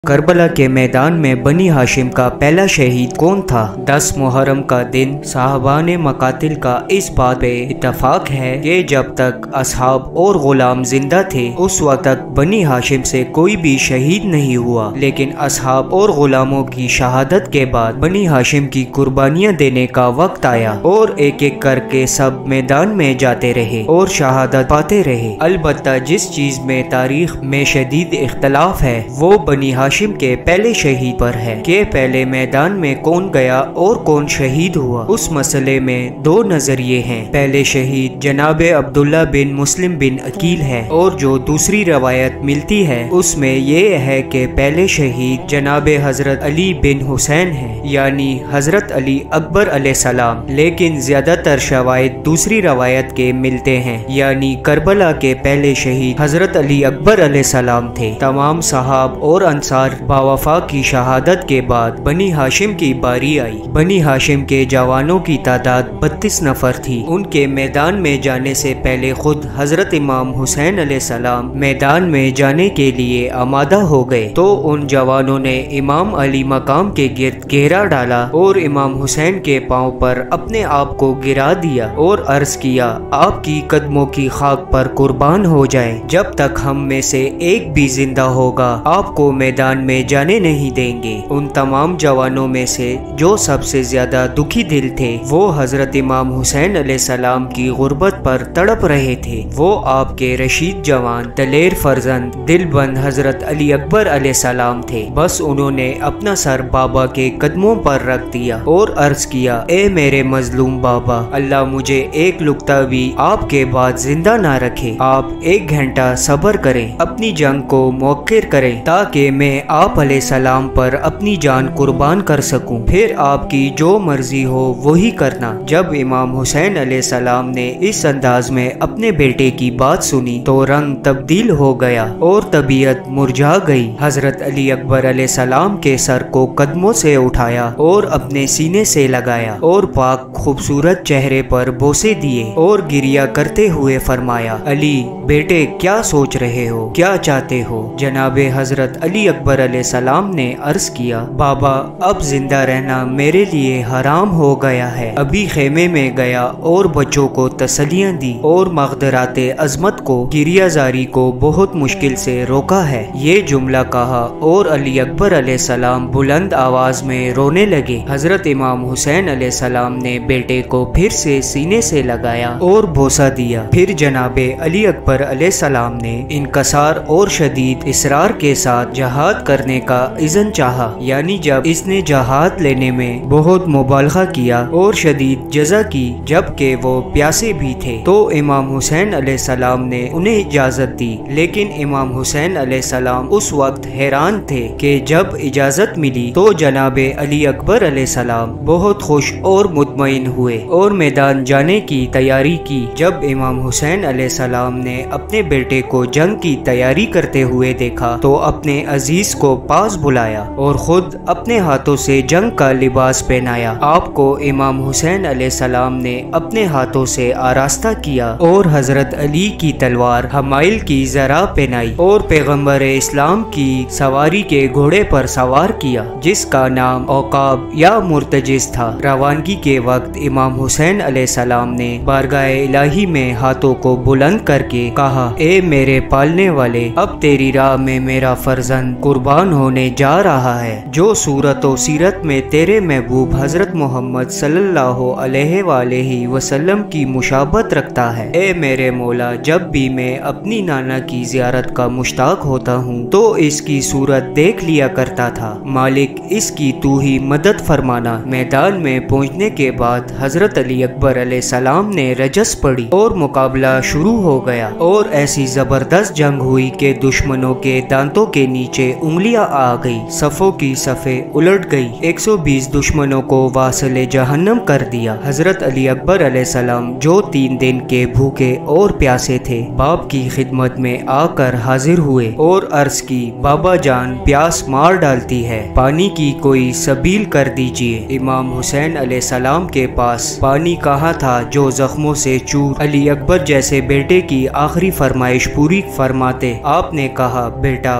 کربلا کے میدان میں بنی ہاشم کا پہلا شہید کون تھا؟ 10 محرم کا دن صاحبان مقاتل کا اس بات پہ اتفاق ہے کہ جب تک اصحاب اور غلام زندہ تھے اس وقت تک بنی ہاشم سے کوئی بھی شہید نہیں ہوا، لیکن اصحاب اور غلاموں کی شہادت کے بعد بنی ہاشم کی قربانیاں دینے کا وقت آیا اور ایک ایک کر کے سب میدان میں جاتے رہے اور شہادت پاتے رہے۔ البتہ جس چیز میں تاریخ میں شدید اختلاف ہے وہ بنی ہاشم کے پہلے شہید پر ہے کہ پہلے میدان میں کون گیا اور کون شہید ہوا۔ اس مسئلے میں دو نظریے ہیں۔ پہلے شہید جناب عبداللہ بن مسلم بن عقیل ہے، اور جو دوسری روایت ملتی ہے اس میں یہ ہے کہ پہلے شہید جناب حضرت علی بن حسین ہے، یعنی حضرت علی اکبر علیہ السلام، لیکن زیادہ تر شواہد دوسری روایت کے ملتے ہیں، یعنی کربلا کے پہلے شہید حضرت علی اکبر علیہ السلام تھے۔ تمام صحاب اور انصار باوفا کی شہادت کے بعد بنی ہاشم کی باری آئی۔ بنی ہاشم کے جوانوں کی تعداد 32 نفر تھی۔ ان کے میدان میں جانے سے پہلے خود حضرت امام حسین علیہ السلام میدان میں جانے کے لیے آمادہ ہو گئے تو ان جوانوں نے امام علی مقام کے گرد گھیرا ڈالا اور امام حسین کے پاؤں پر اپنے آپ کو گرا دیا اور عرض کیا، آپ کی قدموں کی خاک پر قربان ہو جائے، جب تک ہم میں سے ایک بھی زندہ ہوگا آپ کو میدان میں جانے نہیں دیں گے۔ ان تمام جوانوں میں سے جو سب سے زیادہ دکھی دل تھے وہ حضرت امام حسین علیہ السلام کی غربت پر تڑپ رہے تھے۔ وہ آپ کے رشید جوان دلیر فرزند دل بند حضرت علی اکبر علیہ السلام تھے۔ بس انہوں نے اپنا سر بابا کے قدموں پر رکھ دیا اور عرض کیا، اے میرے مظلوم بابا، اللہ مجھے ایک لقطہ بھی آپ کے بعد زندہ نہ رکھے، آپ 1 گھنٹہ صبر کریں، اپنی جنگ کو موخر کریں تاکہ میں آپ علیہ السلام پر اپنی جان قربان کر سکوں، پھر آپ کی جو مرضی ہو وہی کرنا۔ جب امام حسین علیہ السلام نے اس انداز میں اپنے بیٹے کی بات سنی تو رنگ تبدیل ہو گیا اور طبیعت مرجھا گئی۔ حضرت علی اکبر علیہ السلام کے سر کو قدموں سے اٹھایا اور اپنے سینے سے لگایا اور پاک خوبصورت چہرے پر بوسے دیے اور گریہ کرتے ہوئے فرمایا، علی بیٹے کیا سوچ رہے ہو، کیا چاہتے ہو؟ جناب حضرت علی اکبر علیہ السلام نے عرض کیا، بابا اب زندہ رہنا میرے لیے حرام ہو گیا ہے۔ ابھی خیمے میں گیا اور بچوں کو تسلیاں دی اور مقدرات عظمت کو گریہ زاری کو بہت مشکل سے روکا ہے۔ یہ جملہ کہا اور علی اکبر علیہ السلام بلند آواز میں رونے لگے۔ حضرت امام حسین علیہ السلام نے بیٹے کو پھر سے سینے سے لگایا اور بوسہ دیا۔ پھر جناب علی اکبر علیہ السلام نے انکسار اور شدید اصرار کے ساتھ جہاد کرنے کا اذن چاہا، یعنی جب اس نے جہاد لینے میں بہت مبالغہ کیا اور شدید جزا کی جبکہ وہ پیاسے بھی تھے تو امام حسین علیہ السلام نے انہیں اجازت دی، لیکن امام حسین علیہ السلام اس وقت حیران تھے کہ جب اجازت ملی تو جناب علی اکبر علیہ السلام بہت خوش اور مطمئن ہوئے اور میدان جانے کی تیاری کی۔ جب امام حسین علیہ السلام نے اپنے بیٹے کو جنگ کی تیاری کرتے ہوئے دیکھا تو اپنے عزیز کو پاس بلایا اور خود اپنے ہاتھوں سے جنگ کا لباس پہنایا۔ آپ کو امام حسین علیہ السلام نے اپنے ہاتھوں سے آراستہ کیا اور حضرت علی کی تلوار حمائل کی زرہ پہنائی اور پیغمبر اسلام کی سواری کے گھوڑے پر سوار کیا جس کا نام عقاب یا مرتجز تھا۔ روانگی کے وقت امام حسین علیہ السلام نے بارگاہ الہی میں ہاتھوں کو بلند کر کے کہا، اے میرے پالنے والے، اب تیری راہ میں میرا فرزند قربان ہونے جا رہا ہے جو صورت و سیرت میں تیرے محبوب حضرت محمد صلی اللہ علیہ وآلہ وسلم کی مشابہت رکھتا ہے۔ اے میرے مولا، جب بھی میں اپنی نانا کی زیارت کا مشتاق ہوتا ہوں تو اس کی صورت دیکھ لیا کرتا تھا، مالک اس کی تو ہی مدد فرمانا۔ میدان میں پہنچنے کے بعد حضرت علی اکبر علیہ السلام نے رجس پڑھی اور مقابلہ شروع ہو گیا اور ایسی زبردست جنگ ہوئی کہ دشمنوں کے دانتوں کے نیچے انگلیاں آ گئی، صفوں کی صفیں الٹ گئی، 120 دشمنوں کو واصل جہنم کر دیا۔ حضرت علی اکبر علیہ السلام جو 3 دن کے بھوکے اور پیاسے تھے باپ کی خدمت میں آ کر حاضر ہوئے اور عرض کی، بابا جان پیاس مار ڈالتی ہے، پانی کی کوئی سبیل کر دیجیے۔ امام حسین علیہ السلام کے پاس پانی کہاں تھا جو زخموں سے چور علی اکبر جیسے بیٹے کی آخری فرمائش پوری فرماتے۔ آپ نے کہا، بیٹا